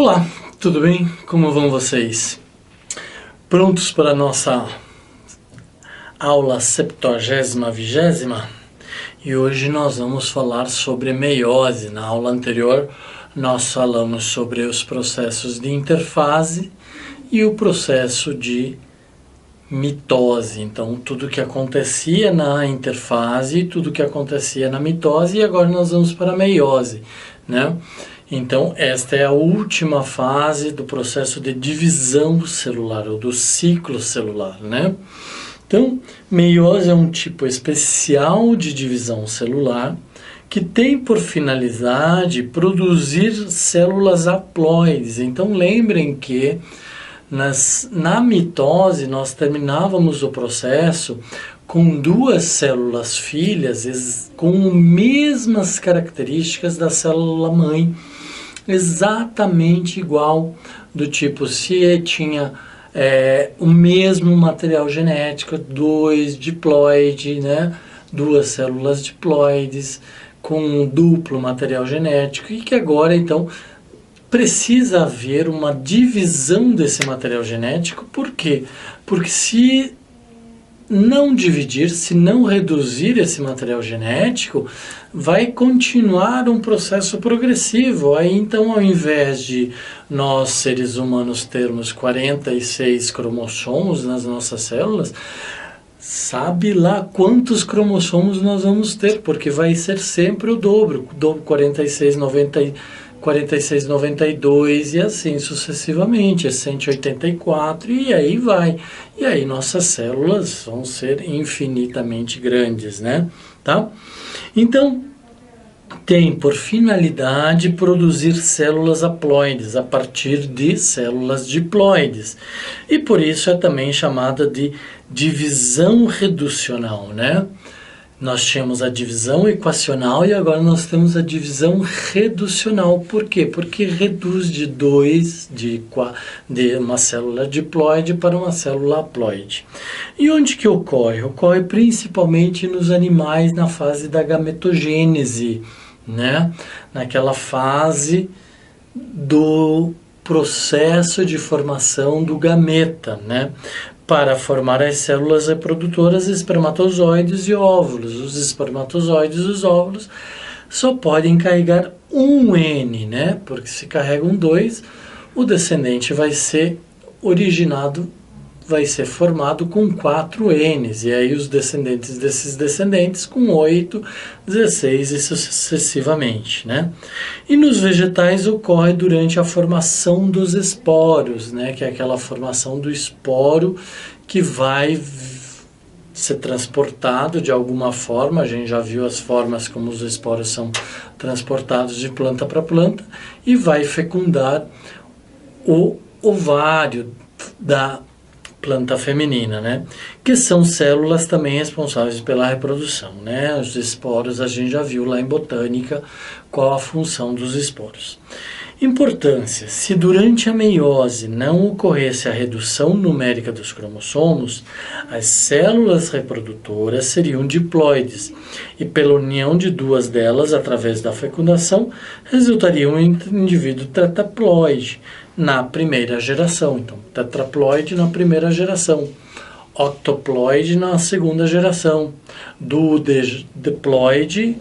Olá, tudo bem? Como vão vocês? Prontos para a nossa aula 70ª, 20ª? E hoje nós vamos falar sobre meiose. Na aula anterior nós falamos sobre os processos de interfase e o processo de mitose. Então, tudo que acontecia na interfase, tudo que acontecia na mitose, e agora nós vamos para a meiose, né? Então, esta é a última fase do processo de divisão celular, ou do ciclo celular, né? Então, meiose é um tipo especial de divisão celular que tem por finalidade produzir células haploides. Então, lembrem que na mitose nós terminávamos o processo com duas células filhas com as mesmas características da célula mãe, exatamente igual, do tipo se tinha o mesmo material genético, dois diploide, né? Duas células diploides com um duplo material genético, e que agora então precisa haver uma divisão desse material genético. Por quê? Porque se não dividir, se não reduzir esse material genético, vai continuar um processo progressivo. Aí então, ao invés de nós seres humanos termos 46 cromossomos nas nossas células, sabe lá quantos cromossomos nós vamos ter, porque vai ser sempre o dobro 46, 90, 46, 92 e assim sucessivamente, é 184 e aí vai. E aí nossas células vão ser infinitamente grandes, né? Tá? Então, tem por finalidade produzir células haploides a partir de células diploides. E por isso é também chamada de divisão reducional, né? Nós tínhamos a divisão equacional e agora nós temos a divisão reducional. Por quê? Porque reduz de uma célula diploide para uma célula haploide. E onde que ocorre? Ocorre principalmente nos animais na fase da gametogênese, né? Naquela fase do processo de formação do gameta, né? Para formar as células reprodutoras, espermatozoides e óvulos. Os espermatozoides e os óvulos só podem carregar um N, né? Porque se carregam dois, o descendente vai ser formado com 4 Ns, e aí os descendentes desses descendentes com 8, 16 e sucessivamente, né? E nos vegetais ocorre durante a formação dos esporos, né? Que é aquela formação do esporo que vai ser transportado de alguma forma. A gente já viu as formas como os esporos são transportados de planta para planta e vai fecundar o ovário da planta feminina, né? Que são células também responsáveis pela reprodução, né? Os esporos, a gente já viu lá em botânica qual a função dos esporos. Importância: se durante a meiose não ocorresse a redução numérica dos cromossomos, as células reprodutoras seriam diploides e pela união de duas delas através da fecundação resultaria um indivíduo tetraploide na primeira geração. Então, tetraploide na primeira geração, octoploide na segunda geração, duodecaploide,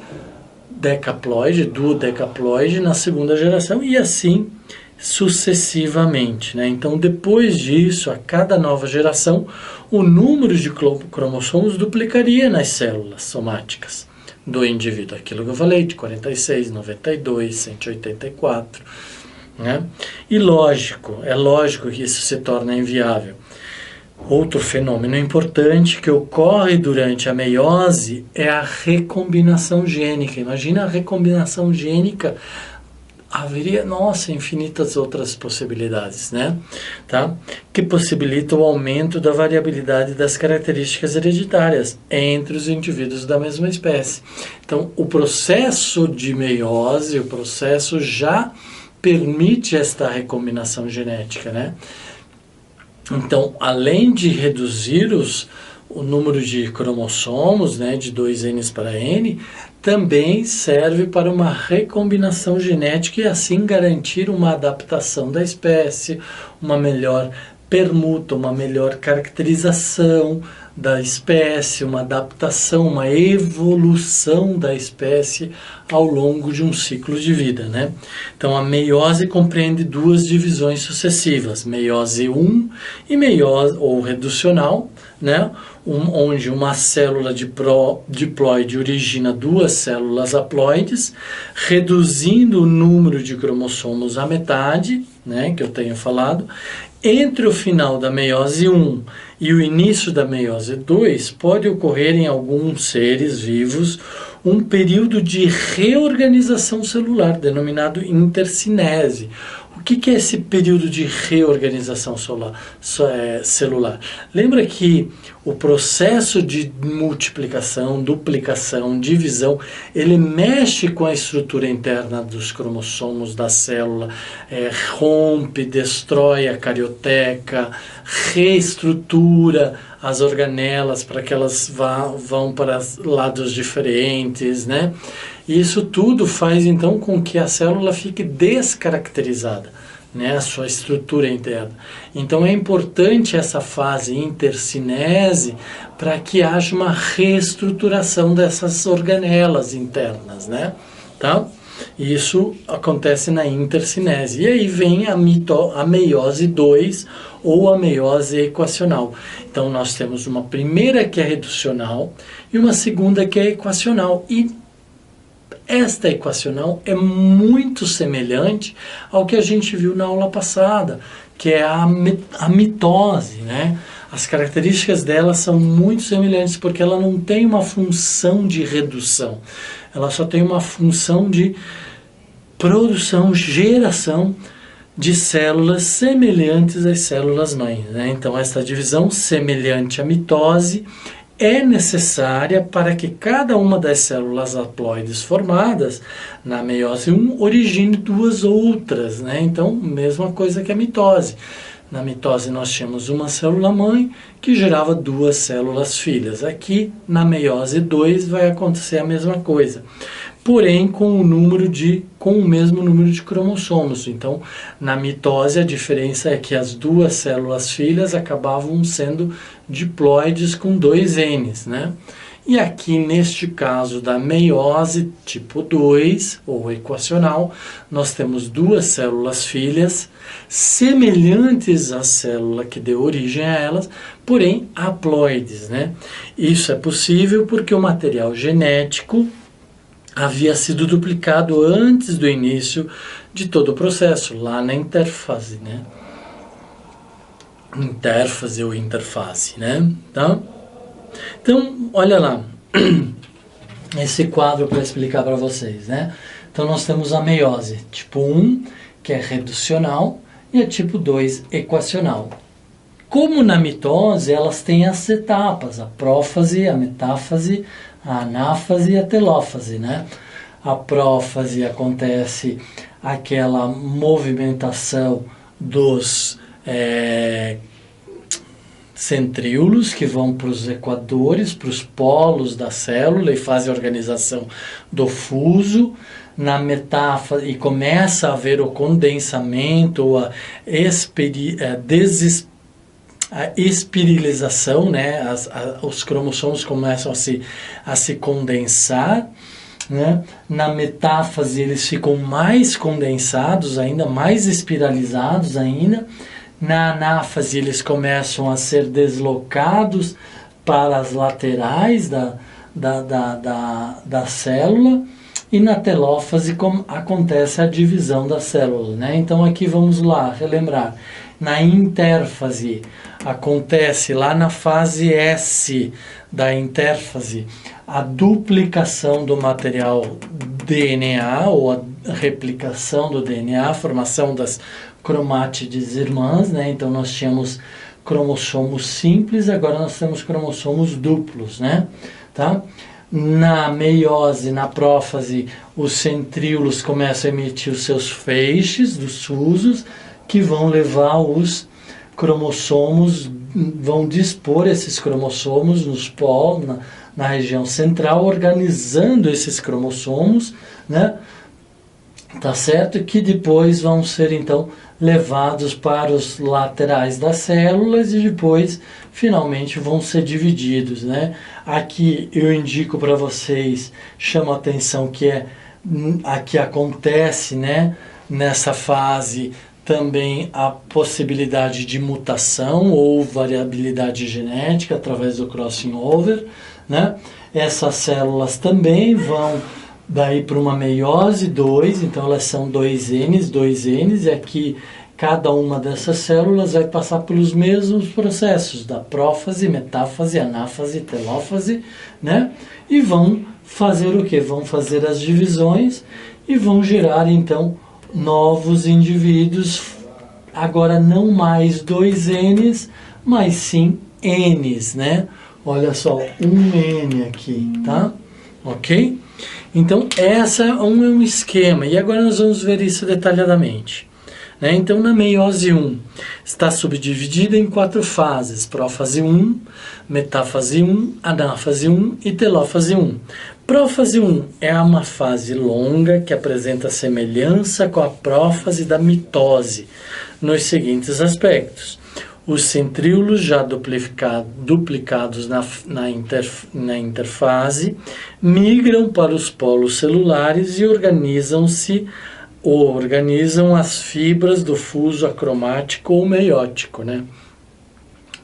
duodecaploide na segunda geração e assim sucessivamente, né? Então, depois disso, a cada nova geração, o número de cromossomos duplicaria nas células somáticas do indivíduo. Aquilo que eu falei, de 46, 92, 184... né? E é lógico que isso se torna inviável. Outro fenômeno importante que ocorre durante a meiose é a recombinação gênica. Imagina a recombinação gênica, haveria, infinitas outras possibilidades, né? Tá? Que possibilita o aumento da variabilidade das características hereditárias entre os indivíduos da mesma espécie. Então, o processo de meiose, o processo já permite esta recombinação genética, né? Então, além de reduzir o número de cromossomos, né, de 2N para N, também serve para uma recombinação genética e assim garantir uma adaptação da espécie, uma melhor permuta, uma melhor caracterização da espécie, uma adaptação, uma evolução da espécie ao longo de um ciclo de vida, né? Então a meiose compreende duas divisões sucessivas, meiose 1 e meiose ou reducional, né? Onde uma célula diploide origina duas células haploides, reduzindo o número de cromossomos à metade, né, que eu tenho falado. Entre o final da meiose 1 e o início da meiose 2, pode ocorrer em alguns seres vivos um período de reorganização celular, denominado intercinese. O que é esse período de reorganização celular? Lembra que o processo de multiplicação, duplicação, divisão, ele mexe com a estrutura interna dos cromossomos da célula, rompe, destrói a carioteca, reestrutura as organelas para que elas vão para lados diferentes, né? Isso tudo faz então com que a célula fique descaracterizada, né, a sua estrutura interna. Então é importante essa fase intercinese para que haja uma reestruturação dessas organelas internas, né? Tá? Isso acontece na intercinese. E aí vem a meiose 2 ou a meiose equacional. Então nós temos uma primeira que é reducional e uma segunda que é equacional. E esta equacional é muito semelhante ao que a gente viu na aula passada, que é a mitose, né? As características dela são muito semelhantes porque ela não tem uma função de redução, ela só tem uma função de produção, geração de células semelhantes às células mãe, né? Então esta divisão semelhante à mitose é necessária para que cada uma das células haploides formadas na meiose 1 origine duas outras, né? Então, mesma coisa que a mitose. Na mitose nós tínhamos uma célula mãe que gerava duas células filhas. Aqui, na meiose 2, vai acontecer a mesma coisa, porém com o mesmo número de cromossomos. Então, na mitose a diferença é que as duas células filhas acabavam sendo diploides com 2Ns, né? E aqui, neste caso da meiose tipo 2, ou equacional, nós temos duas células filhas semelhantes à célula que deu origem a elas, porém haploides, né? Isso é possível porque o material genético havia sido duplicado antes do início de todo o processo, lá na interfase, né? Interfase ou interfase, né? Tá? Então, olha lá, esse quadro para explicar para vocês, né? Então, nós temos a meiose tipo 1, que é reducional, e a tipo 2, equacional. Como na mitose, elas têm as etapas, a prófase, a metáfase, a anáfase e a telófase, né? A prófase acontece aquela movimentação dos centríolos que vão para os equadores, para os polos da célula e fazem a organização do fuso. Na metáfase, e começa a haver o condensamento, ou a espirilização, né? Os cromossomos começam a se condensar, né? Na metáfase eles ficam mais condensados ainda, mais espiralizados ainda. Na anáfase eles começam a ser deslocados para as laterais da célula. E na telófase acontece a divisão da célula, né? Então aqui vamos lá relembrar. Na interfase acontece lá na fase S da interfase a duplicação do material DNA, ou a replicação do DNA, a formação das cromátides irmãs, né? Então nós tínhamos cromossomos simples, agora nós temos cromossomos duplos, né? Tá? Na meiose, na prófase, os centríolos começam a emitir os seus feixes dos fusos, que vão levar os cromossomos, vão dispor esses cromossomos nos polos, na região central, organizando esses cromossomos, né? Tá certo? Que depois vão ser, então, levados para os laterais das células e depois, finalmente, vão ser divididos, né? Aqui eu indico para vocês, chamo a atenção que aqui acontece, né? Nessa fase também a possibilidade de mutação ou variabilidade genética através do crossing over, né? Essas células também vão daí para uma meiose 2, então elas são 2Ns, e aqui cada uma dessas células vai passar pelos mesmos processos da prófase, metáfase, anáfase, telófase, né? E vão fazer o que? Vão fazer as divisões e vão gerar então novos indivíduos, agora não mais 2Ns, mas sim Ns, né? Olha só, um N aqui, tá? Ok? Então, essa é um esquema, e agora nós vamos ver isso detalhadamente. Né? Então, na meiose 1, está subdividida em 4 fases: prófase 1, metáfase 1, anáfase 1 e telófase 1. Prófase 1 é uma fase longa que apresenta semelhança com a prófase da mitose, nos seguintes aspectos: os centríolos já duplicados na interfase migram para os polos celulares e organizam as fibras do fuso acromático ou meiótico, né?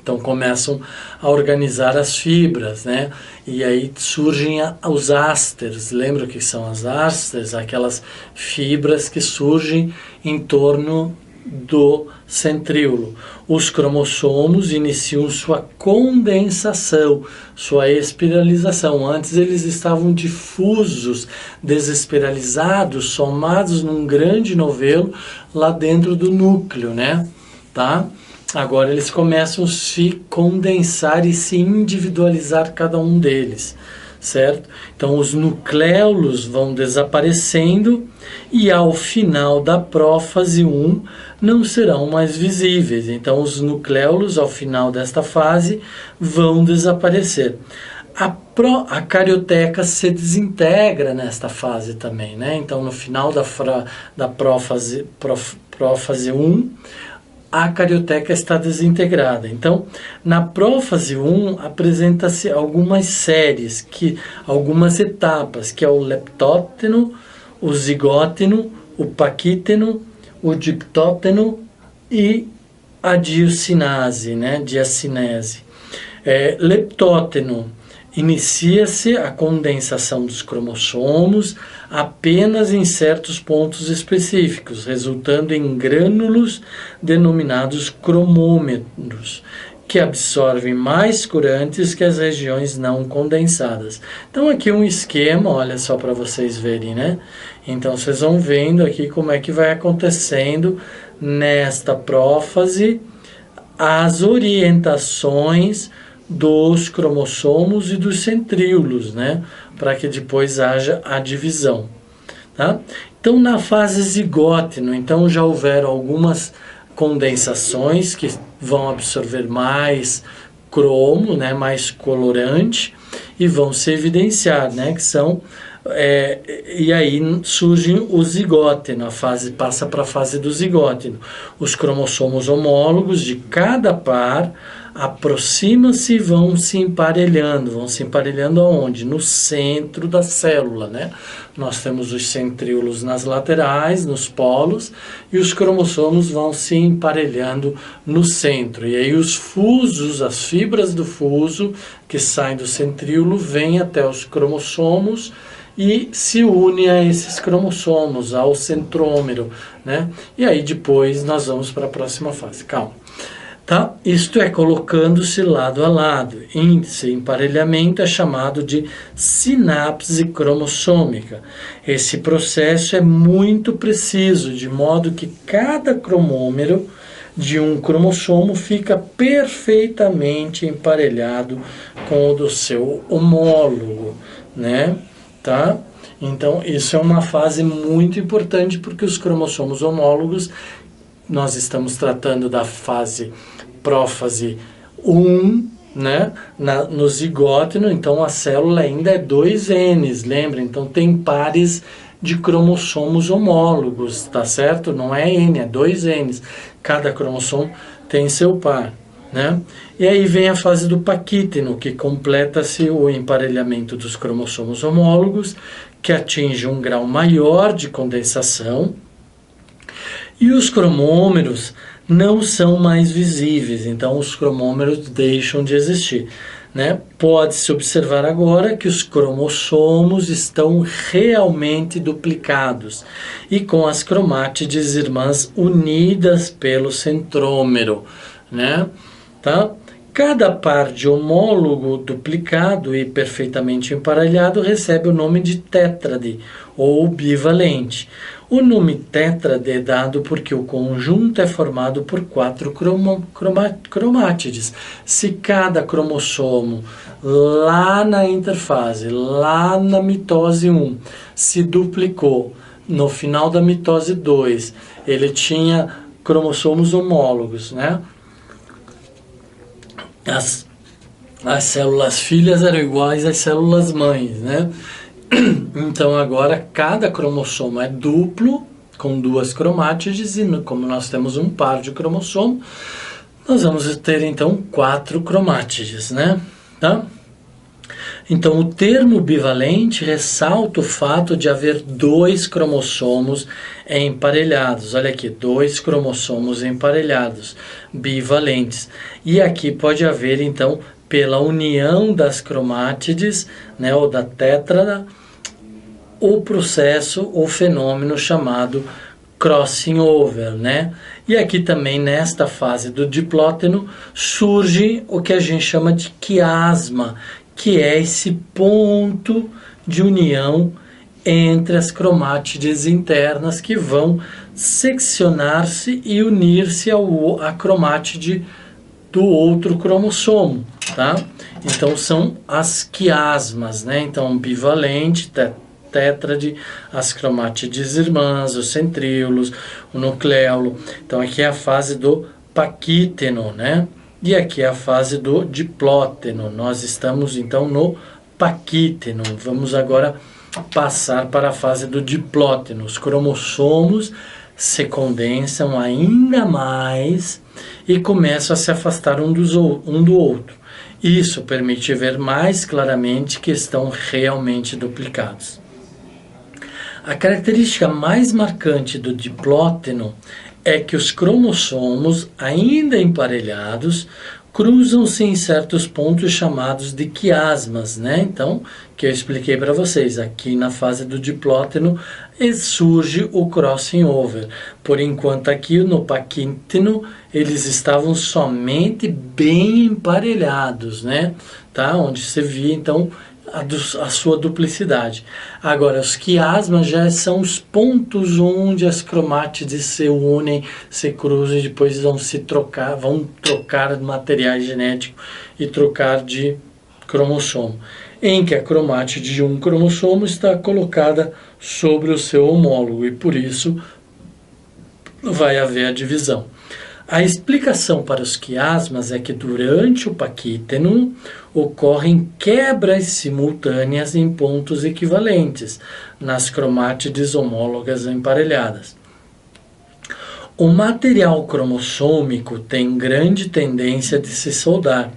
Então começam a organizar as fibras, né? E aí surgem os ásteres. Lembra o que são as ásteres? Aquelas fibras que surgem em torno do centríolo. Os cromossomos iniciam sua condensação, sua espiralização. Antes eles estavam difusos, desespiralizados, somados num grande novelo lá dentro do núcleo, né? Tá? Agora eles começam a se condensar e se individualizar cada um deles, certo? Então os nucléolos vão desaparecendo e ao final da prófase 1 não serão mais visíveis. Então os nucléolos ao final desta fase vão desaparecer. A carioteca se desintegra nesta fase também, né? Então no final da prófase 1, a carioteca está desintegrada. Então, na prófase 1, apresenta-se algumas séries, algumas etapas, que é o leptóteno, o zigóteno, o paquíteno, o diptóteno e a diocinase, né? Diacinese. Leptóteno, inicia-se a condensação dos cromossomos apenas em certos pontos específicos, resultando em grânulos denominados cromômetros, que absorvem mais corantes que as regiões não condensadas. Então aqui um esquema, olha só para vocês verem, né? Então vocês vão vendo aqui como é que vai acontecendo nesta prófase as orientações dos cromossomos e dos centríolos, né? Para que depois haja a divisão, tá? Então na fase zigóteno, então já houveram algumas condensações que vão absorver mais cromo, né? Mais colorante, e vão se evidenciar, né? Que são e aí surge o zigóteno, a fase passa para a fase do zigóteno. Os cromossomos homólogos de cada par aproximam-se e vão se emparelhando aonde? No centro da célula, né? Nós temos os centríolos nas laterais, nos polos, e os cromossomos vão se emparelhando no centro. E aí os fusos, as fibras do fuso que saem do centríolo, vêm até os cromossomos e se une a esses cromossomos, ao centrômero, né? E aí depois nós vamos para a próxima fase. Calma. Tá? Isto é, colocando-se lado a lado. Índice emparelhamento é chamado de sinapse cromossômica. Esse processo é muito preciso, de modo que cada cromômero de um cromossomo fica perfeitamente emparelhado com o do seu homólogo, né? Tá? Então, isso é uma fase muito importante, porque os cromossomos homólogos nós estamos tratando da fase prófase 1, né? No zigóteno, então a célula ainda é 2Ns, lembra? Então tem pares de cromossomos homólogos, tá certo? Não é N, é 2Ns. Cada cromossomo tem seu par, né? E aí vem a fase do paquíteno, que completa-se o emparelhamento dos cromossomos homólogos, que atinge um grau maior de condensação, e os cromômeros não são mais visíveis, então os cromômeros deixam de existir, né? Pode-se observar agora que os cromossomos estão realmente duplicados e com as cromátides irmãs unidas pelo centrômero, né? Tá? Cada par de homólogo duplicado e perfeitamente emparelhado recebe o nome de tétrade ou bivalente. O nome tétrade é dado porque o conjunto é formado por 4 cromátides. Se cada cromossomo lá na interfase, lá na mitose 1, se duplicou, no final da mitose 2, ele tinha cromossomos homólogos, né? As células filhas eram iguais às células mães, né? Então agora cada cromossomo é duplo, com 2 cromátides, e como nós temos um par de cromossomo, nós vamos ter então 4 cromátides, né? Tá? Então o termo bivalente ressalta o fato de haver 2 cromossomos emparelhados. Olha aqui, 2 cromossomos emparelhados, bivalentes. E aqui pode haver então, pela união das cromátides, né, ou da tétrada, o processo, o fenômeno chamado crossing over, né? E aqui também nesta fase do diplóteno surge o que a gente chama de quiasma, que é esse ponto de união entre as cromátides internas que vão seccionar-se e unir-se à cromátide do outro cromossomo, tá? Então são as quiasmas, né? Então bivalente, tétrade, as cromátides irmãs, os centríolos, o nucléolo. Então aqui é a fase do paquíteno, né? E aqui é a fase do diplóteno. Nós estamos então no paquíteno. Vamos agora passar para a fase do diplóteno. Os cromossomos se condensam ainda mais e começam a se afastar um do outro. Isso permite ver mais claramente que estão realmente duplicados. A característica mais marcante do diplóteno é que os cromossomos, ainda emparelhados, cruzam-se em certos pontos chamados de quiasmas, né? Então, que eu expliquei para vocês, aqui na fase do diplóteno surge o crossing over. Por enquanto aqui no paquíteno eles estavam somente bem emparelhados, né? Tá? Onde você via então a sua duplicidade. Agora, os quiasmas já são os pontos onde as cromátides se unem, se cruzam e depois vão trocar materiais genéticos e trocar de cromossomo, em que a cromátide de um cromossomo está colocada sobre o seu homólogo e por isso vai haver a divisão. A explicação para os quiasmas é que durante o paquíteno ocorrem quebras simultâneas em pontos equivalentes nas cromátides homólogas emparelhadas. O material cromossômico tem grande tendência de se soldar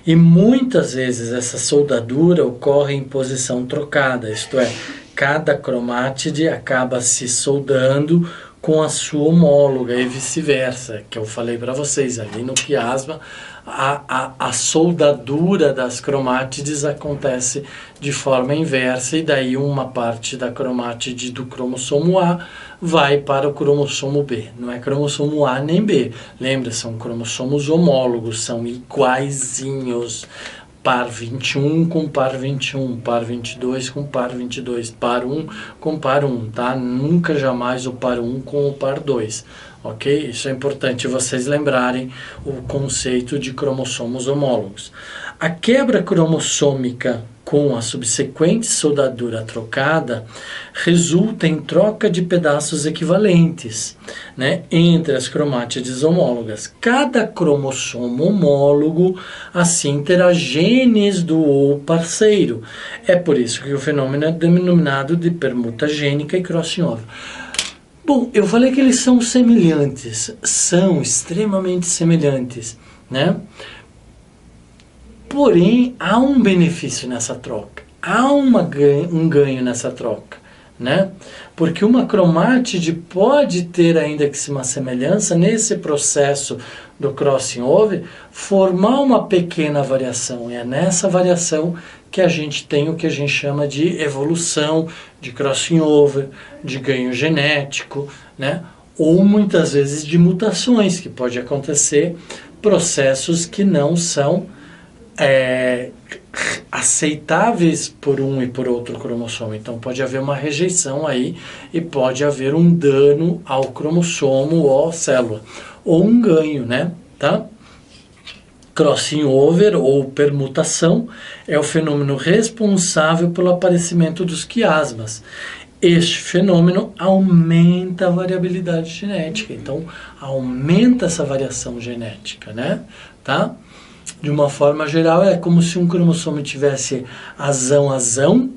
e muitas vezes essa soldadura ocorre em posição trocada, isto é, cada cromátide acaba se soldando com a sua homóloga e vice-versa, que eu falei para vocês, ali no quiasma, a soldadura das cromátides acontece de forma inversa e daí uma parte da cromátide do cromossomo A vai para o cromossomo B. Não é cromossomo A nem B, lembra, são cromossomos homólogos, são iguaizinhos. Par 21 com par 21, par 22 com par 22, par 1 com par 1, tá? Nunca jamais o par 1 com o par 2, ok? Isso é importante vocês lembrarem o conceito de cromossomos homólogos. A quebra cromossômica com a subsequente soldadura trocada resulta em troca de pedaços equivalentes, né, entre as cromátides homólogas. Cada cromossomo homólogo assim terá genes do ou parceiro. É por isso que o fenômeno é denominado de permuta gênica e crossing over. Bom, eu falei que eles são semelhantes, são extremamente semelhantes, né? Porém, há um benefício nessa troca, há um ganho nessa troca, né? Porque uma cromátide pode ter ainda que uma semelhança nesse processo do crossing over, formar uma pequena variação, e é nessa variação que a gente tem o que a gente chama de evolução, de crossing over, de ganho genético, né? Ou muitas vezes de mutações, que pode acontecer, processos que não são aceitáveis por um e por outro cromossomo. Então pode haver uma rejeição aí e pode haver um dano ao cromossomo ou à célula, ou um ganho, né? Tá? Crossing over ou permutação é o fenômeno responsável pelo aparecimento dos quiasmas. Este fenômeno aumenta a variabilidade genética, então aumenta essa variação genética, né? Tá? De uma forma geral, é como se um cromossomo tivesse azão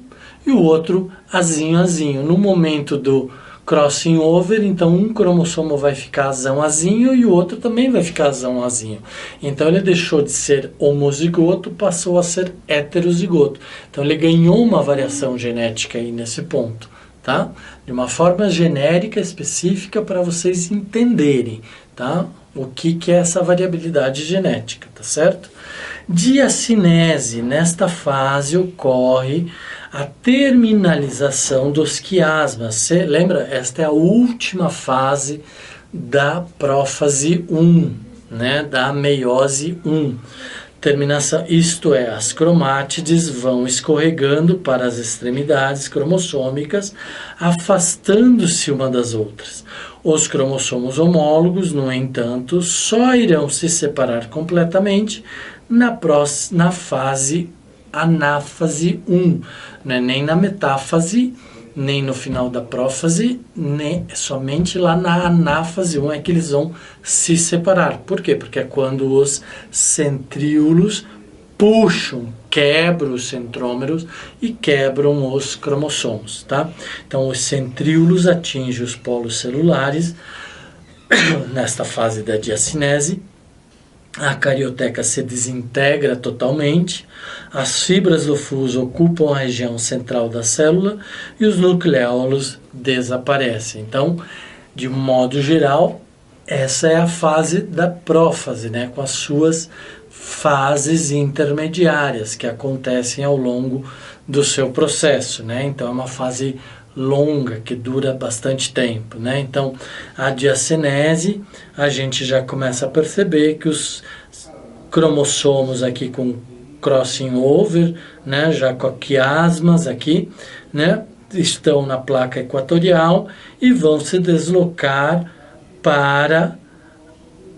e o outro azinho. No momento do crossing over, então um cromossomo vai ficar azão e o outro também vai ficar azão. Então ele deixou de ser homozigoto, passou a ser heterozigoto. Então ele ganhou uma variação genética aí nesse ponto, tá? De uma forma genérica, específica, para vocês entenderem, tá? O que é essa variabilidade genética, tá certo? Diacinese, nesta fase ocorre a terminalização dos quiasmas. Você lembra? Esta é a última fase da prófase 1, né? Da meiose 1. Terminação, isto é, as cromátides vão escorregando para as extremidades cromossômicas, afastando-se uma das outras. Os cromossomos homólogos, no entanto, só irão se separar completamente na fase anáfase 1, não é nem na metáfase, nem no final da prófase, nem somente lá na anáfase 1 é que eles vão se separar. Por quê? Porque é quando os centríolos puxam, quebram os centrômeros e quebram os cromossomos, tá? Então os centríolos atingem os polos celulares nesta fase da diacinese. A carioteca se desintegra totalmente, as fibras do fuso ocupam a região central da célula e os nucleolos desaparecem. Então, de modo geral, essa é a fase da prófase, né, com as suas fases intermediárias que acontecem ao longo do seu processo, né? Então é uma fase longa que dura bastante tempo, né? Então a diacinese, a gente já começa a perceber que os cromossomos aqui com crossing over, né, já com quiasmas aqui, né, estão na placa equatorial e vão se deslocar para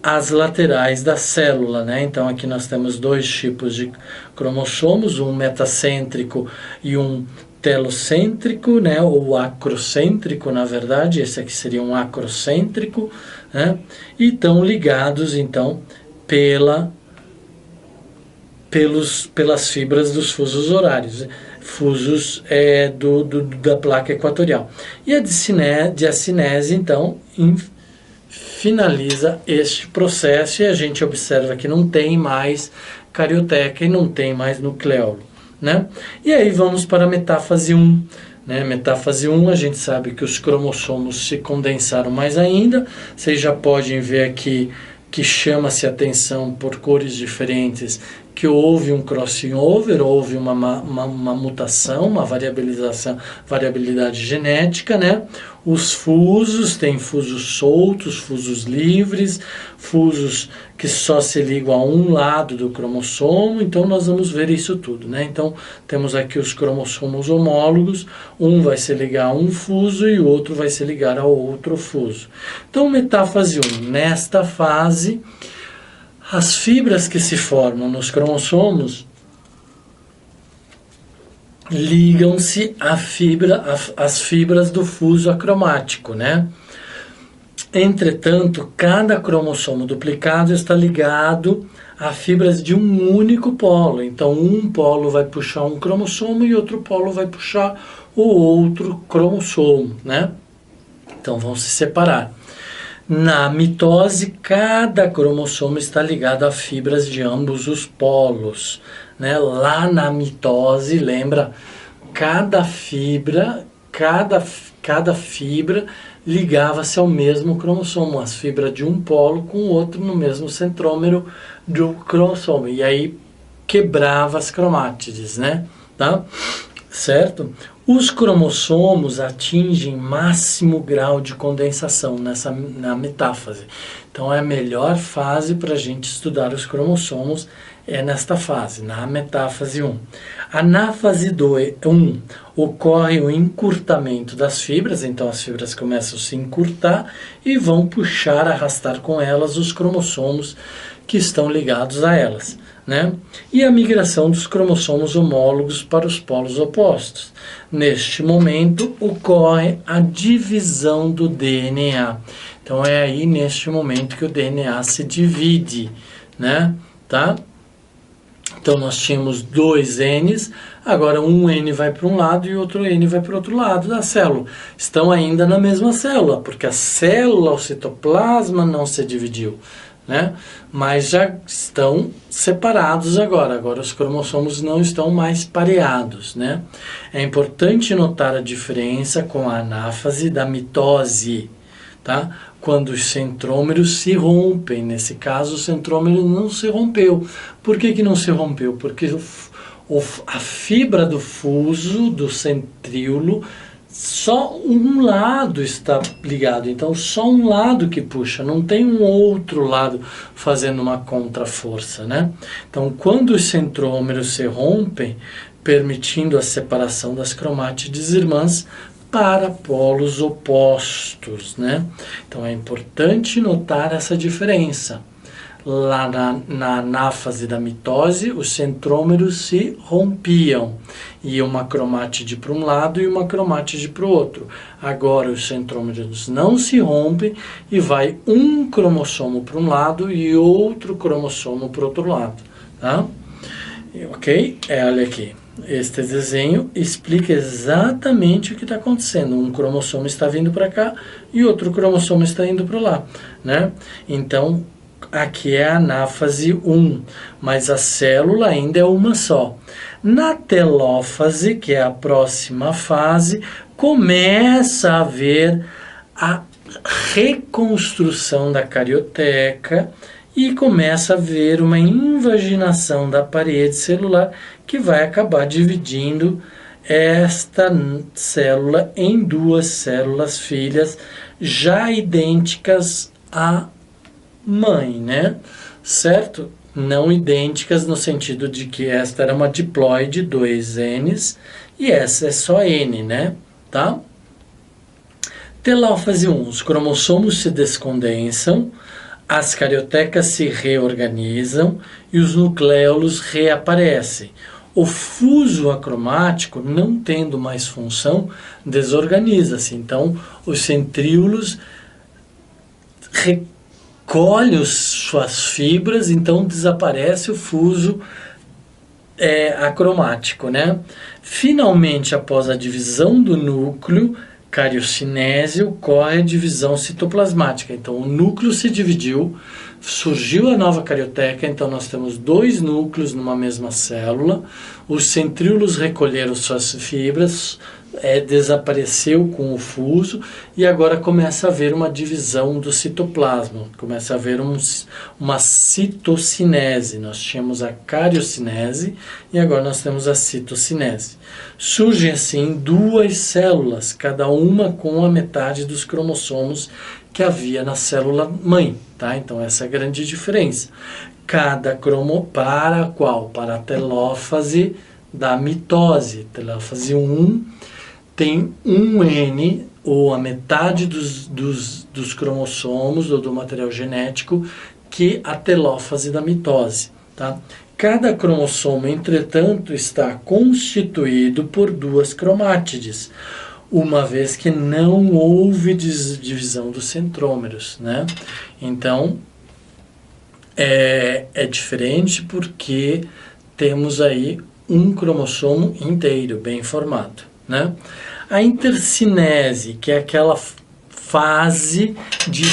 as laterais da célula, né? Então aqui nós temos dois tipos de cromossomos, um metacêntrico e um telocêntrico, né? Ou acrocêntrico, na verdade, esse aqui seria um acrocêntrico, né? E estão ligados então pelas fibras dos fusos horários, fusos da placa equatorial. E a diacinese então finaliza este processo e a gente observa que não tem mais carioteca e não tem mais nucleolo, né? E aí vamos para a metáfase 1. Né? Metáfase 1, a gente sabe que os cromossomos se condensaram mais ainda. Vocês já podem ver aqui que chama-se atenção por cores diferentes, que houve um crossing over, houve uma mutação, uma variabilidade genética, né? Os fusos, tem fusos soltos, fusos livres, fusos que só se ligam a um lado do cromossomo, então nós vamos ver isso tudo, né? Então temos aqui os cromossomos homólogos, um vai se ligar a um fuso e o outro vai se ligar ao outro fuso. Então metáfase 1, nesta fase, as fibras que se formam nos cromossomos ligam-se as fibras do fuso acromático, né? Entretanto, cada cromossomo duplicado está ligado a fibras de um único polo. Então, um polo vai puxar um cromossomo e outro polo vai puxar o outro cromossomo, né? Então, vão se separar. Na mitose, cada cromossomo está ligado a fibras de ambos os polos, né? Lá na mitose, lembra, cada fibra ligava-se ao mesmo cromossomo, as fibras de um polo com o outro no mesmo centrômero do cromossomo. E aí quebrava as cromátides, né? Tá? Certo? Os cromossomos atingem máximo grau de condensação na metáfase. Então, é a melhor fase para a gente estudar os cromossomos é nesta fase, na metáfase 1. Na fase 1 ocorre o encurtamento das fibras, então as fibras começam a se encurtar e vão puxar, arrastar com elas os cromossomos que estão ligados a elas, né? E a migração dos cromossomos homólogos para os polos opostos. Neste momento ocorre a divisão do DNA. Então é aí neste momento que o DNA se divide, né? Tá? Então nós tínhamos dois N's, agora um N vai para um lado e outro N vai para o outro lado da célula. Estão ainda na mesma célula, porque a célula, o citoplasma não se dividiu, né? Mas já estão separados agora. Agora os cromossomos não estão mais pareados, né? É importante notar a diferença com a anáfase da mitose, tá? Quando os centrômeros se rompem. Nesse caso, o centrômero não se rompeu. Por que não se rompeu? Porque a fibra do fuso, do centríolo, só um lado está ligado. Então, só um lado que puxa. Não tem um outro lado fazendo uma contraforça, né? Então, quando os centrômeros se rompem, permitindo a separação das cromátides irmãs, para polos opostos, né? Então é importante notar essa diferença. Lá na anáfase da mitose, os centrômeros se rompiam, e uma cromátide para um lado e uma cromátide para o outro. Agora os centrômeros não se rompem e vai um cromossomo para um lado e outro cromossomo para o outro lado, tá? Ok? Olha aqui. Este desenho explica exatamente o que está acontecendo. Um cromossomo está vindo para cá e outro cromossomo está indo para lá, né? Então, aqui é a anáfase 1, mas a célula ainda é uma só. Na telófase, que é a próxima fase, começa a haver a reconstrução da carioteca e começa a haver uma invaginação da parede celular que vai acabar dividindo esta célula em duas células filhas já idênticas à mãe, né? Certo? Não idênticas no sentido de que esta era uma diploide, 2 N's, e essa é só N, né? Tá? Telófase 1, os cromossomos se descondensam, as cariotecas se reorganizam e os nucleolos reaparecem. O fuso acromático, não tendo mais função, desorganiza-se. Então, os centríolos recolhem suas fibras, então desaparece o fuso acromático, né? Finalmente, após a divisão do núcleo cariocinese, ocorre a divisão citoplasmática. Então, o núcleo se dividiu, surgiu a nova carioteca, então nós temos dois núcleos numa mesma célula, os centríolos recolheram suas fibras, desapareceu com o fuso, e agora começa a haver uma divisão do citoplasma, começa a haver uma citocinese. Nós tínhamos a cariocinese e agora nós temos a citocinese. Surgem assim duas células, cada uma com a metade dos cromossomos que havia na célula mãe, tá? Então essa é a grande diferença. Cada para qual? Para a telófase da mitose. Telófase 1 tem um N, ou a metade dos cromossomos ou do material genético, que a telófase da mitose, tá? Cada cromossomo, entretanto, está constituído por duas cromátides, uma vez que não houve divisão dos centrômeros, né? Então, é diferente porque temos aí um cromossomo inteiro, bem formado, né? A intercinese, que é aquela fase de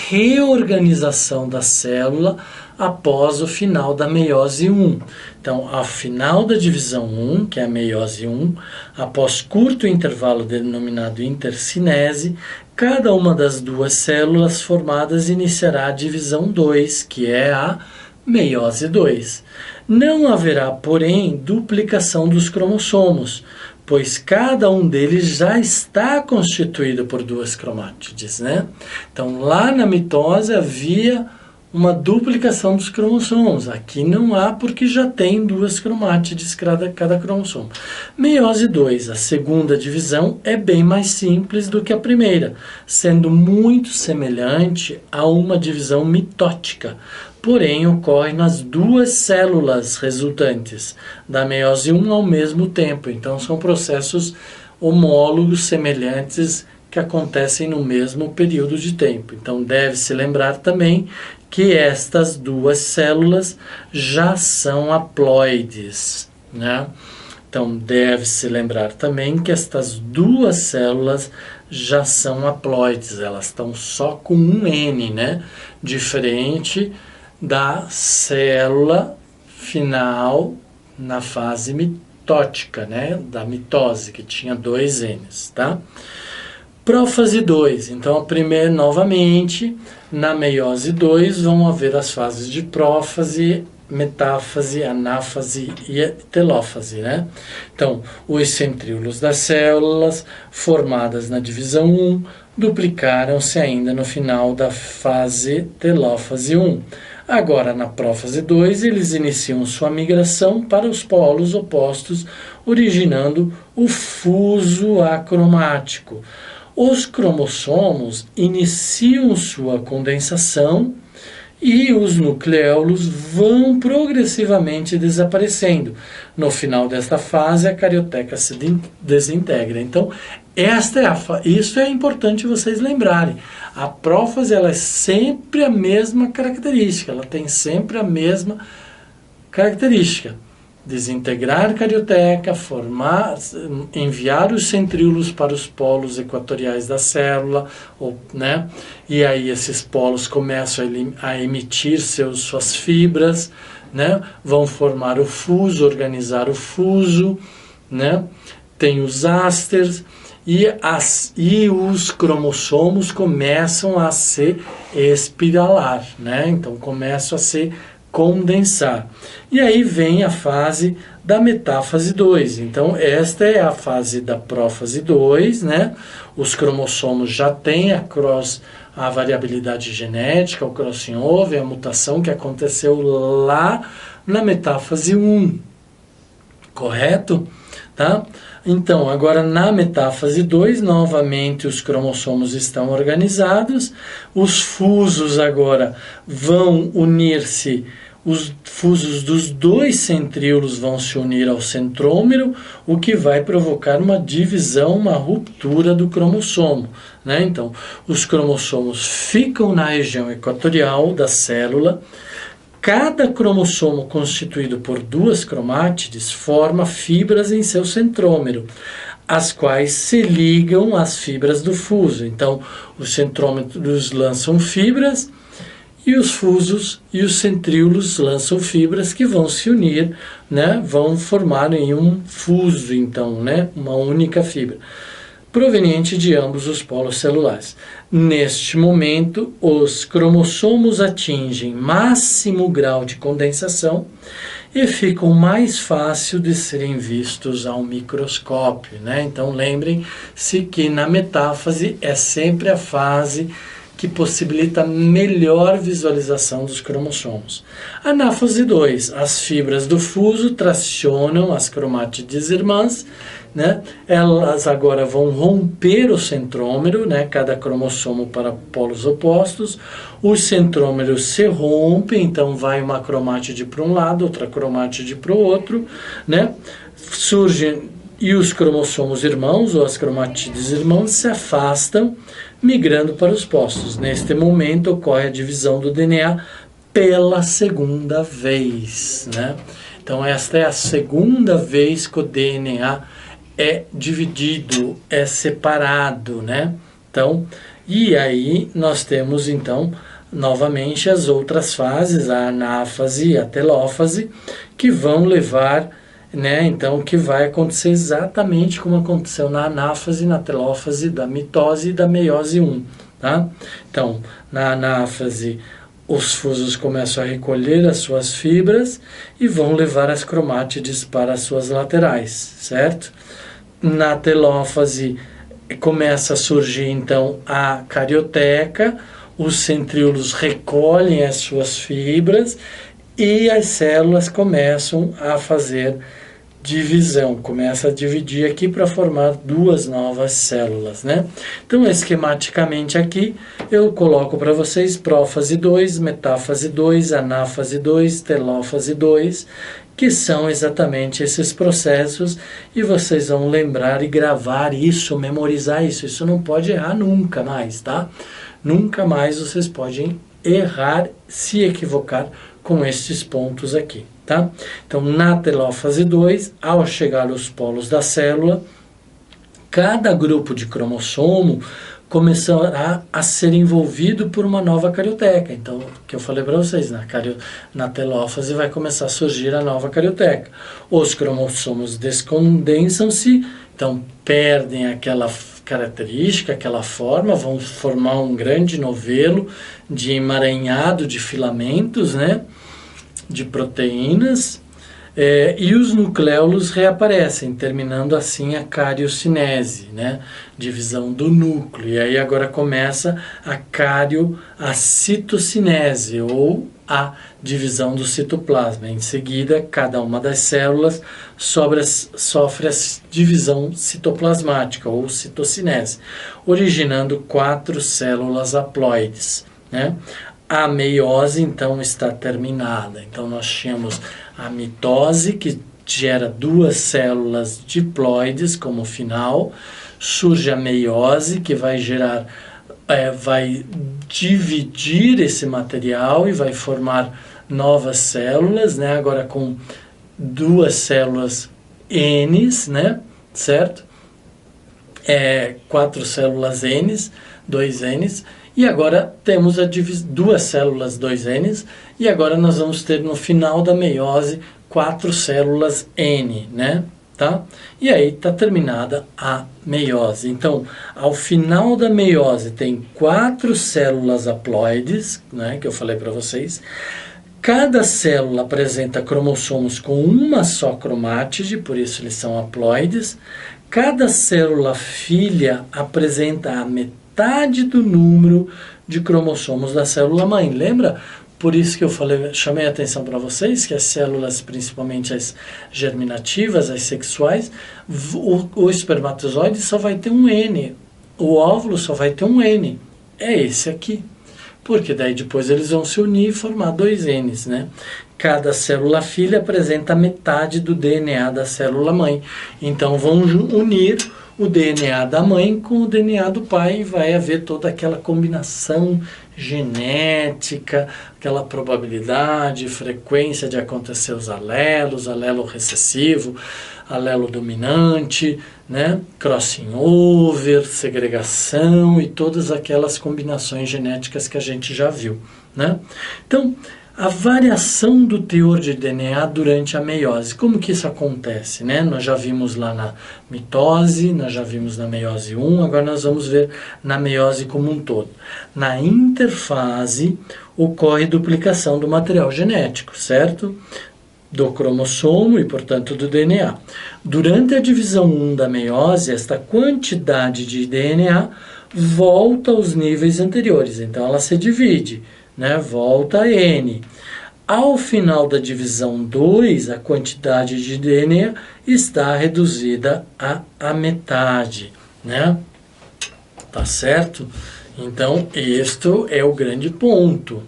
reorganização da célula após o final da meiose 1. Então, ao final da divisão 1, que é a meiose 1, após curto intervalo denominado intercinese, cada uma das duas células formadas iniciará a divisão 2, que é a meiose 2. Não haverá, porém, duplicação dos cromossomos, pois cada um deles já está constituído por duas cromátides, né? Então, lá na mitose havia uma duplicação dos cromossomos. Aqui não há, porque já tem duas cromátides cada cromossomo. Meiose 2, a segunda divisão, é bem mais simples do que a primeira, sendo muito semelhante a uma divisão mitótica. Porém, ocorre nas duas células resultantes da meiose 1 ao mesmo tempo. Então, são processos homólogos, semelhantes, que acontecem no mesmo período de tempo. Então, deve-se lembrar também que estas duas células já são haploides, né? Então, deve-se lembrar também que estas duas células já são haploides, elas estão só com um N, né? Diferente da célula final na fase mitótica, né? Da mitose, que tinha dois N's, tá? Prófase 2, então, primeiro, novamente, na meiose 2 vão haver as fases de prófase, metáfase, anáfase e telófase, né? Então, os centríolos das células formadas na divisão 1 duplicaram-se ainda no final da fase telófase 1. Agora, na prófase 2, eles iniciam sua migração para os polos opostos, originando o fuso acromático. Os cromossomos iniciam sua condensação e os nucleólos vão progressivamente desaparecendo. No final desta fase, a carioteca se desintegra. Então, isso é importante vocês lembrarem. A prófase, ela é sempre a mesma característica, ela tem sempre a mesma característica. Desintegrar carioteca, enviar os centríolos para os polos equatoriais da célula, né? E aí esses polos começam a emitir suas fibras, né? Vão formar o fuso, organizar o fuso, né? Tem os ásters e os cromossomos começam a se espiralar, né? Então começam a se condensar. E aí vem a fase da metáfase 2. Então, esta é a fase da prófase 2, né? Os cromossomos já têm a variabilidade genética, o crossing over, a mutação que aconteceu lá na metáfase 1. Correto? Tá? Então, agora na metáfase 2, novamente os cromossomos estão organizados, os fusos agora vão unir-se, os fusos dos dois centríolos vão se unir ao centrômero, o que vai provocar uma divisão, uma ruptura do cromossomo, né? Então, os cromossomos ficam na região equatorial da célula. Cada cromossomo constituído por duas cromátides forma fibras em seu centrômero, as quais se ligam às fibras do fuso. Então, os centrômeros lançam fibras e os fusos e os centríolos lançam fibras que vão se unir, né? Vão formar em um fuso, então, né? Uma única fibra, proveniente de ambos os polos celulares. Neste momento, os cromossomos atingem máximo grau de condensação e ficam mais fácil de serem vistos ao microscópio, né? Então, lembrem-se que na metáfase é sempre a fase que possibilita melhor visualização dos cromossomos. Anáfase 2, as fibras do fuso tracionam as cromátides irmãs, né? Elas agora vão romper o centrômero, né? Cada cromossomo para polos opostos. Os centrômeros se rompem, então vai uma cromátide para um lado, outra cromátide para o outro, né? Surgem e os cromossomos irmãos ou as cromátides irmãs se afastam, migrando para os postos. Neste momento ocorre a divisão do DNA pela segunda vez, né? Então esta é a segunda vez que o DNA é dividido, é separado, né? Então, e aí nós temos então novamente as outras fases, a anáfase e a telófase, que vão levar, né? Então, que vai acontecer exatamente como aconteceu na anáfase, na telófase, da mitose e da meiose 1, tá? Então, na anáfase, os fusos começam a recolher as suas fibras e vão levar as cromátides para as suas laterais, certo? Na telófase começa a surgir então a carioteca, os centríolos recolhem as suas fibras e as células começam a fazer divisão, começa a dividir aqui para formar duas novas células, né? Então, esquematicamente aqui, eu coloco para vocês prófase 2, metáfase 2, anáfase 2, telófase 2, que são exatamente esses processos, e vocês vão lembrar e gravar isso, memorizar isso. Isso não pode errar nunca mais, tá? Nunca mais vocês podem errar, se equivocar com estes pontos aqui, tá? Então, na telófase 2, ao chegar aos polos da célula, cada grupo de cromossomo começará a ser envolvido por uma nova carioteca. Então, o que eu falei para vocês, na telófase vai começar a surgir a nova carioteca. Os cromossomos descondensam-se, então perdem aquela característica, aquela forma, vão formar um grande novelo de emaranhado de filamentos, né, de proteínas, e os nucleolos reaparecem, terminando assim a cariocinese, né, divisão do núcleo. E aí agora começa a citocinese, ou a divisão do citoplasma. Em seguida, cada uma das células sofre a divisão citoplasmática, ou citocinese, originando 4 células haploides, né? A meiose, então, está terminada. Então, nós tínhamos a mitose, que gera 2 células diploides como final. Surge a meiose, que vai gerar, vai dividir esse material e vai formar novas células, né? Agora com 2 células Ns, né? Certo? 4 células Ns, 2 Ns. E agora temos 2 células 2Ns, e agora nós vamos ter no final da meiose 4 células N, né? Tá? E aí está terminada a meiose. Então, ao final da meiose tem 4 células haploides, né, que eu falei para vocês. Cada célula apresenta cromossomos com uma só cromátide, por isso eles são haploides. Cada célula filha apresenta a metade do número de cromossomos da célula mãe. Lembra? Por isso que eu chamei a atenção para vocês que as células, principalmente as germinativas, as sexuais, o espermatozoide só vai ter um N, o óvulo só vai ter um N. É esse aqui. Porque daí depois eles vão se unir e formar 2 Ns, né? Cada célula filha apresenta metade do DNA da célula mãe. Então vão unir o DNA da mãe com o DNA do pai e vai haver toda aquela combinação genética, aquela probabilidade, frequência de acontecer os alelos, alelo recessivo, alelo dominante, né? Crossing over, segregação e todas aquelas combinações genéticas que a gente já viu, né? Então, a variação do teor de DNA durante a meiose. Como que isso acontece, né? Nós já vimos lá na mitose, nós já vimos na meiose 1, agora nós vamos ver na meiose como um todo. Na interfase, ocorre duplicação do material genético, certo? do cromossomo e, portanto, do DNA. Durante a divisão 1 da meiose, esta quantidade de DNA volta aos níveis anteriores, então ela se divide, né? Volta a N. Ao final da divisão 2, a quantidade de DNA está reduzida à metade, né? Tá certo? Então, este é o grande ponto.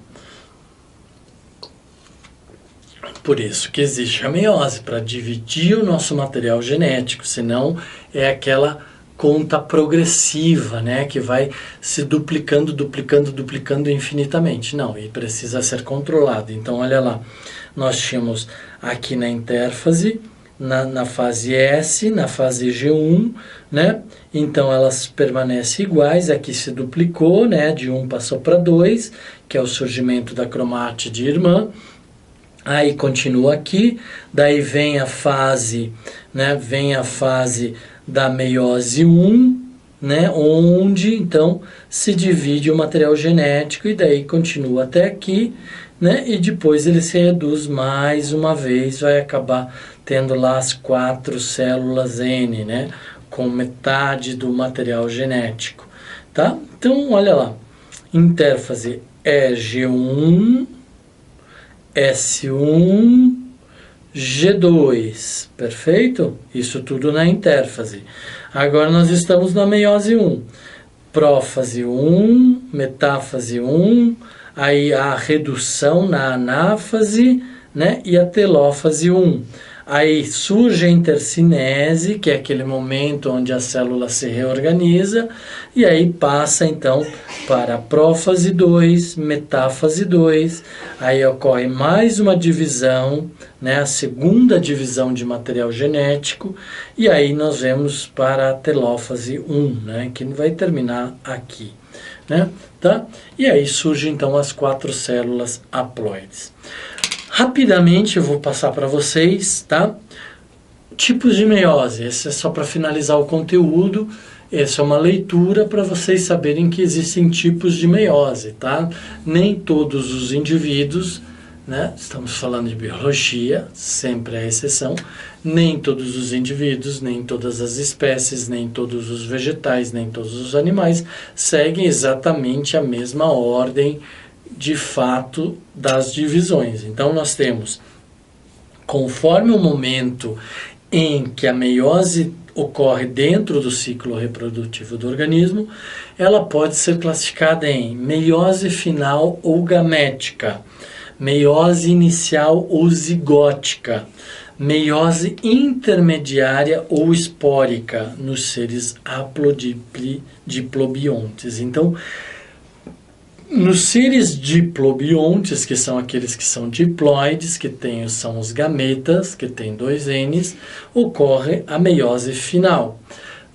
Por isso que existe a meiose, para dividir o nosso material genético, senão é aquela conta progressiva, né, que vai se duplicando, duplicando, duplicando infinitamente. Não, e precisa ser controlado. Então, olha lá, nós tínhamos aqui na intérfase, na fase S, na fase G1, né, então elas permanecem iguais, aqui se duplicou, né, de 1 passou para 2, que é o surgimento da cromátide irmã. Aí continua aqui, daí vem a fase, né, vem a fase da meiose 1, né, onde então se divide o material genético e daí continua até aqui, né, e depois ele se reduz mais uma vez, vai acabar tendo lá as 4 células N, né, com metade do material genético, tá? Então, olha lá, intérfase é G1, S1, G2, perfeito? Isso tudo na intérfase. Agora nós estamos na meiose 1, prófase 1, metáfase 1, aí a redução na anáfase, né, e a telófase 1. Aí surge a intercinese, que é aquele momento onde a célula se reorganiza, e aí passa então para a prófase 2, metáfase 2, aí ocorre mais uma divisão, né, a segunda divisão de material genético, e aí nós vemos para a telófase 1, né, que vai terminar aqui, né, tá? E aí surgem então as 4 células haploides. Rapidamente eu vou passar para vocês, tá? Tipos de meiose, esse é só para finalizar o conteúdo, essa é uma leitura para vocês saberem que existem tipos de meiose, tá? Nem todos os indivíduos, né? Estamos falando de biologia, sempre é exceção, nem todos os indivíduos, nem todas as espécies, nem todos os vegetais, nem todos os animais seguem exatamente a mesma ordem de fato das divisões. Então nós temos, conforme o momento em que a meiose ocorre dentro do ciclo reprodutivo do organismo, ela pode ser classificada em meiose final ou gamética, meiose inicial ou zigótica, meiose intermediária ou espórica nos seres haplodiplobiontes. Então, nos seres diplobiontes, que são aqueles que são diploides, são os gametas, que têm 2 Ns, ocorre a meiose final.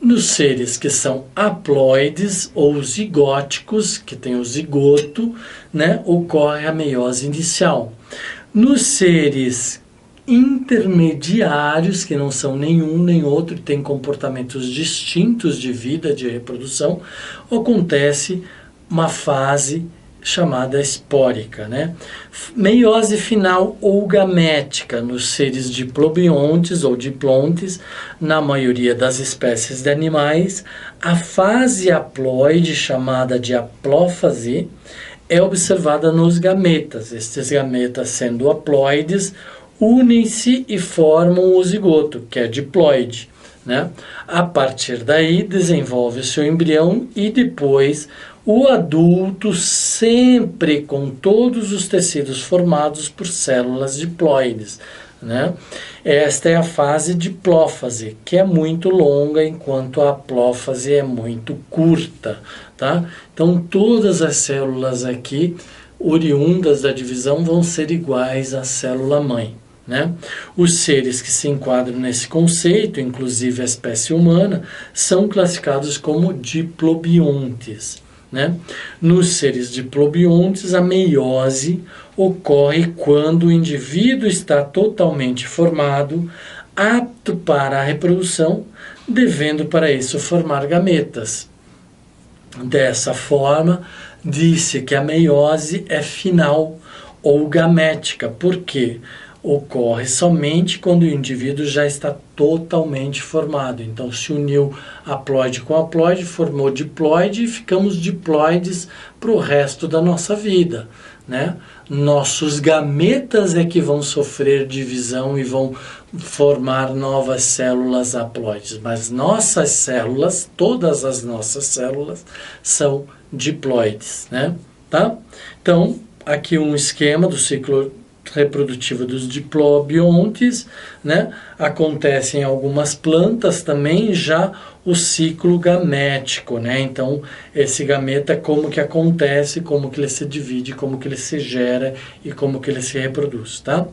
Nos seres que são haploides ou zigóticos, que têm o zigoto, né, ocorre a meiose inicial. Nos seres intermediários, que não são nenhum nem outro, têm comportamentos distintos de vida, de reprodução, acontece uma fase chamada espórica, né? Meiose final ou gamética nos seres diplobiontes ou diplontes, na maioria das espécies de animais, a fase haploide, chamada de haplófase, é observada nos gametas. Estes gametas, sendo haploides, unem-se e formam o zigoto, que é diploide, né? A partir daí desenvolve-se o embrião e depois o adulto, sempre com todos os tecidos formados por células diploides, né? Esta é a fase diplófase, que é muito longa, enquanto a haplófase é muito curta, tá? Então todas as células aqui oriundas da divisão vão ser iguais à célula-mãe, né? Os seres que se enquadram nesse conceito, inclusive a espécie humana, são classificados como diplobiontes, né? Nos seres diplobiontes, a meiose ocorre quando o indivíduo está totalmente formado, apto para a reprodução, devendo para isso formar gametas. Dessa forma, disse que a meiose é final ou gamética, porque ocorre somente quando o indivíduo já está totalmente formado. Então, se uniu haploide com haploide, formou diploide e ficamos diploides para o resto da nossa vida, né? Nossos gametas é que vão sofrer divisão e vão formar novas células haploides, mas nossas células, todas as nossas células, são diploides, né? Tá? Então, aqui um esquema do ciclo reprodutivo dos diplobiontes, né? Acontece em algumas plantas também já o ciclo gamético, né? Então, esse gameta, como que acontece, como que ele se divide, como que ele se gera e como que ele se reproduz, tá?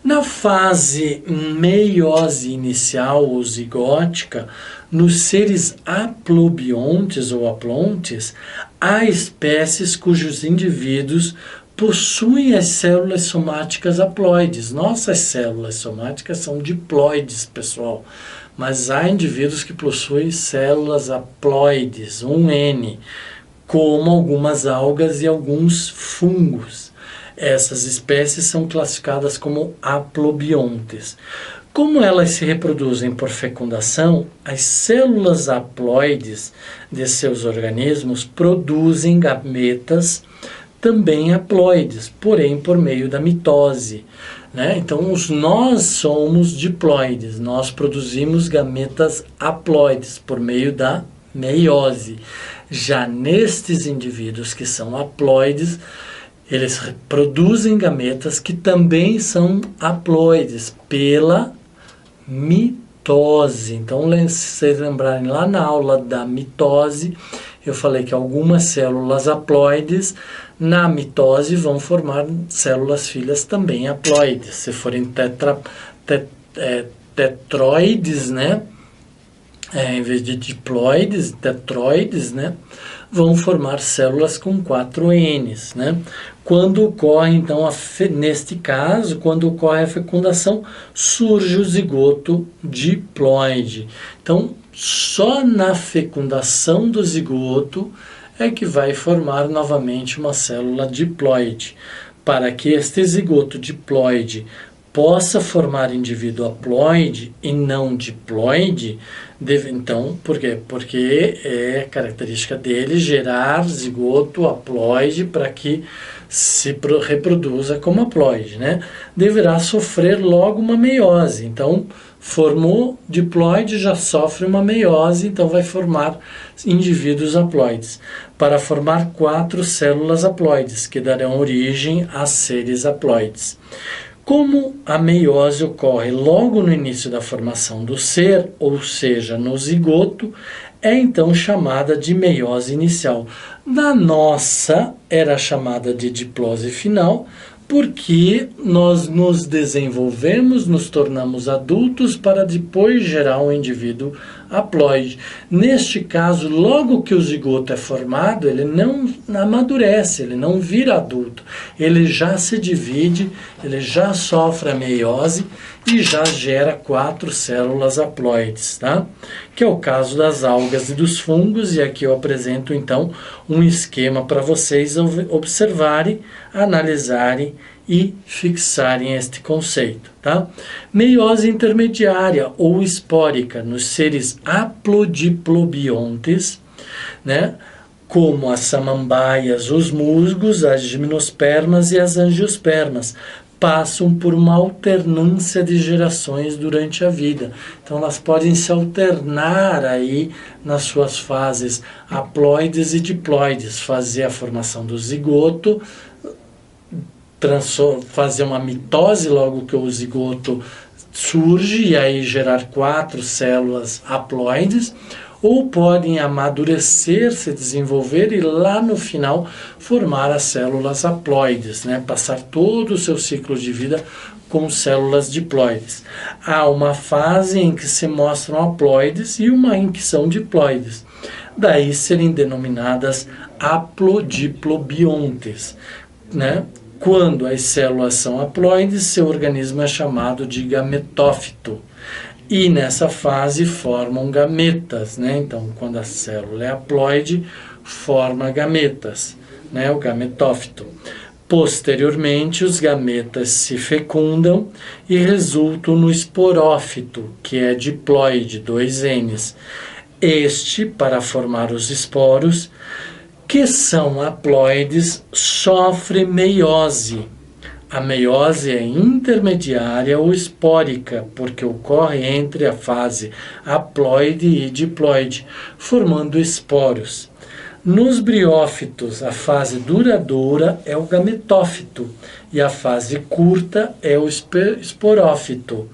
Na fase meiose inicial ou zigótica, nos seres aplobiontes ou aplontes, há espécies cujos indivíduos possuem as células somáticas haploides. Nossas células somáticas são diploides, pessoal. Mas há indivíduos que possuem células haploides, um N, como algumas algas e alguns fungos. Essas espécies são classificadas como aplobiontes. Como elas se reproduzem por fecundação, as células haploides de seus organismos produzem gametas também haploides, porém por meio da mitose, né? Então nós somos diploides, nós produzimos gametas haploides por meio da meiose. Já nestes indivíduos que são haploides, eles produzem gametas que também são haploides pela mitose. Então, se vocês lembrarem lá na aula da mitose, eu falei que algumas células haploides na mitose vão formar células filhas também haploides. Se forem tetroides, né? Em vez de diploides, tetroides, né? Vão formar células com 4 Ns, né? Quando ocorre, então, neste caso, quando ocorre a fecundação, surge o zigoto diploide. Então, só na fecundação do zigoto é que vai formar novamente uma célula diploide. Para que este zigoto diploide possa formar indivíduo haploide e não diploide, então, por quê? Porque é característica dele gerar zigoto haploide para que se reproduza como haploide, né? Deverá sofrer logo uma meiose. Então, formou diploide, já sofre uma meiose, então vai formar indivíduos haploides, para formar 4 células haploides, que darão origem a seres haploides. Como a meiose ocorre logo no início da formação do ser, ou seja, no zigoto, é então chamada de meiose inicial. Na nossa, era chamada de diplose final, porque nós nos desenvolvemos, nos tornamos adultos para depois gerar um indivíduo haploide. Neste caso, logo que o zigoto é formado, ele não amadurece, ele não vira adulto. Ele já se divide, ele já sofre a meiose e já gera 4 células haploides, tá? Que é o caso das algas e dos fungos, e aqui eu apresento então um esquema para vocês observarem, analisarem e fixarem este conceito, tá? Meiose intermediária ou espórica nos seres aplodiplobiontes, né? Como as samambaias, os musgos, as gimnospermas e as angiospermas, passam por uma alternância de gerações durante a vida. Então elas podem se alternar aí nas suas fases haploides e diploides, fazer a formação do zigoto, fazer uma mitose logo que o zigoto surge e aí gerar 4 células haploides, ou podem amadurecer, se desenvolver e lá no final formar as células haploides, né? Passar todo o seu ciclo de vida com células diploides. Há uma fase em que se mostram haploides e uma em que são diploides. Daí serem denominadas aplodiplobiontes, né? Quando as células são haploides, seu organismo é chamado de gametófito. E nessa fase formam gametas, né? Então, quando a célula é haploide, forma gametas, né? O gametófito. Posteriormente, os gametas se fecundam e resultam no esporófito, que é diploide, 2 Ns. Este, para formar os esporos, que são haploides, sofre meiose. A meiose é intermediária ou espórica, porque ocorre entre a fase haploide e diploide, formando esporos. Nos briófitos, a fase duradoura é o gametófito e a fase curta é o esporófito.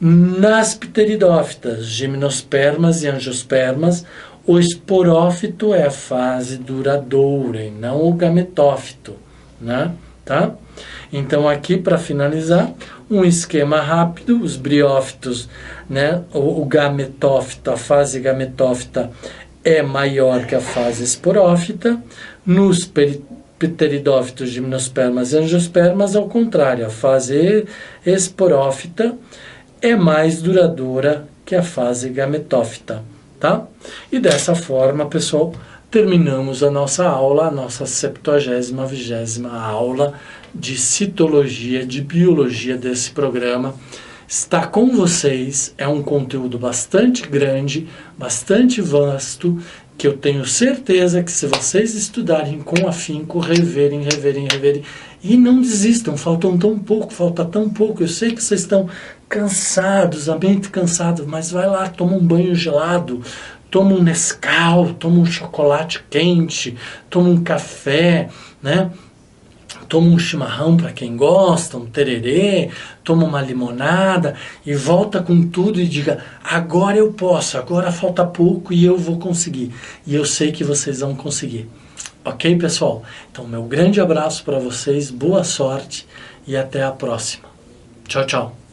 Nas pteridófitas, gimnospermas e angiospermas, o esporófito é a fase duradoura e não o gametófito, né? Tá? Então aqui, para finalizar, um esquema rápido: os briófitos, né, o gametófito, a fase gametófita é maior que a fase esporófita. Nos pteridófitos, gimnospermas e angiospermas, ao contrário, a fase esporófita é mais duradoura que a fase gametófita, tá? E dessa forma, pessoal, terminamos a nossa aula, a nossa 70ª, 20ª aula de citologia, de biologia desse programa. Está com vocês, é um conteúdo bastante grande, bastante vasto, que eu tenho certeza que se vocês estudarem com afinco, reverem, e não desistam, falta tão pouco, eu sei que vocês estão cansados, a mente cansada, mas vai lá, toma um banho gelado, toma um Nescau, toma um chocolate quente, toma um café, né? Toma um chimarrão para quem gosta, um tererê, toma uma limonada e volta com tudo e diga: agora eu posso, agora falta pouco e eu vou conseguir. E eu sei que vocês vão conseguir. Ok, pessoal? Então, meu grande abraço para vocês, boa sorte e até a próxima. Tchau, tchau.